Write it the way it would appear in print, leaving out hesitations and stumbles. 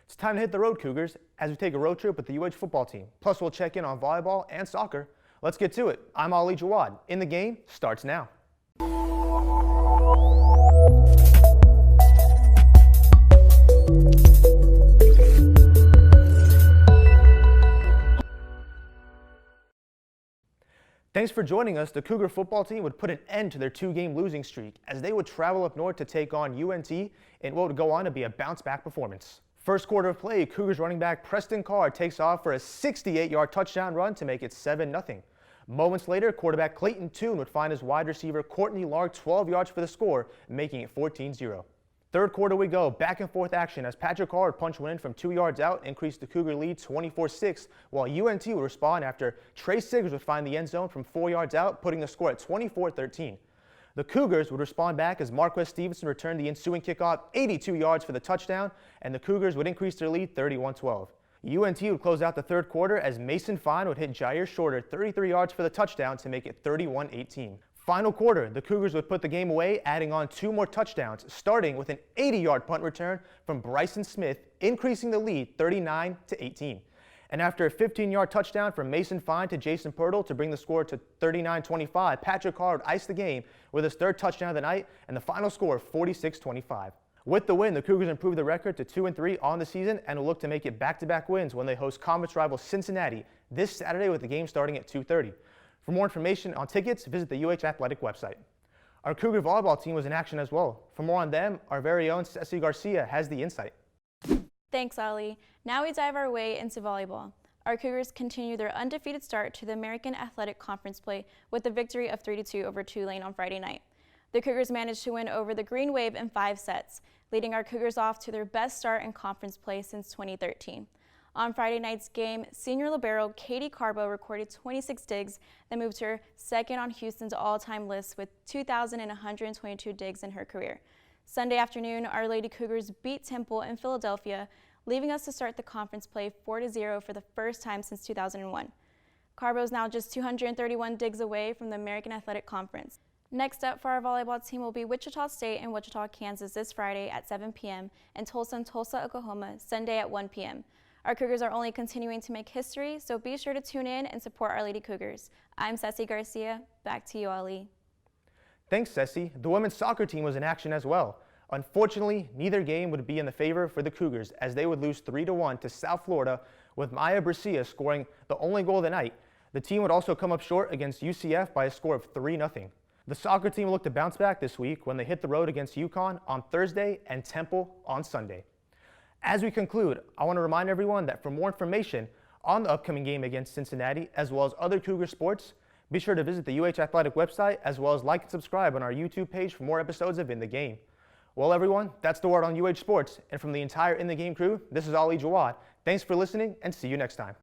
It's time to hit the road, Cougars, as we take a road trip with the UH football team. Plus, we'll check in on volleyball and soccer. Let's get to it. I'm Jawald. In the game starts now. Thanks for joining us. The Cougar football team would put an end to their two-game losing streak as they would travel up north to take on UNT in what would go on to be a bounce-back performance. First quarter of play, Cougars running back Preston Carr takes off for a 68-yard touchdown run to make it 7-0. Moments later, quarterback Clayton Toon would find his wide receiver Courtney Lark 12 yards for the score, making it 14-0. Third quarter we go, back and forth action as Patrick Carr would punch one in from 2 yards out, increased the Cougar lead 24-6, while UNT would respond after Trey Siggers would find the end zone from 4 yards out, putting the score at 24-13. The Cougars would respond back as Marquez Stevenson returned the ensuing kickoff 82 yards for the touchdown, and the Cougars would increase their lead 31-12. UNT would close out the third quarter as Mason Fine would hit Jair Shorter 33 yards for the touchdown to make it 31-18. Final quarter, the Cougars would put the game away, adding on 2 more touchdowns, starting with an 80-yard punt return from Bryson Smith, increasing the lead 39-18. And after a 15-yard touchdown from Mason Fine to Jason Pirtle to bring the score to 39-25, Patrick Carr would ice the game with his third touchdown of the night and the final score 46-25. With the win, the Cougars improved the record to 2-3 on the season and will look to make it back-to-back wins when they host conference rival Cincinnati this Saturday with the game starting at 2:30. For more information on tickets, visit the UH Athletic website. Our Cougar volleyball team was in action as well. For more on them, our very own Cecy Garcia has the insight. Thanks, Ali. Now we dive our way into volleyball. Our Cougars continue their undefeated start to the American Athletic Conference play with a victory of 3-2 over Tulane on Friday night. The Cougars managed to win over the Green Wave in 5 sets, leading our Cougars off to their best start in conference play since 2013. On Friday night's game, senior libero Katie Carbo recorded 26 digs that moved her second on Houston's all-time list with 2,122 digs in her career. Sunday afternoon, Our Lady Cougars beat Temple in Philadelphia, leaving us to start the conference play 4-0 for the first time since 2001. Carbo is now just 231 digs away from the American Athletic Conference. Next up for our volleyball team will be Wichita State and Wichita, Kansas this Friday at 7 p.m. and Tulsa, Oklahoma Sunday at 1 p.m. Our Cougars are only continuing to make history, so be sure to tune in and support Our Lady Cougars. I'm Cecy Garcia. Back to you, Ali. Thanks, Cecy. The women's soccer team was in action as well. Unfortunately, neither game would be in the favor for the Cougars as they would lose 3-1 to South Florida with Maya Garcia scoring the only goal of the night. The team would also come up short against UCF by a score of 3-0. The soccer team looked to bounce back this week when they hit the road against UConn on Thursday and Temple on Sunday. As we conclude, I want to remind everyone that for more information on the upcoming game against Cincinnati, as well as other Cougar sports, be sure to visit the UH Athletic website, as well as like and subscribe on our YouTube page for more episodes of In the Game. Well, everyone, that's the word on UH Sports, and from the entire In the Game crew, this is Jawald. Thanks for listening, and see you next time.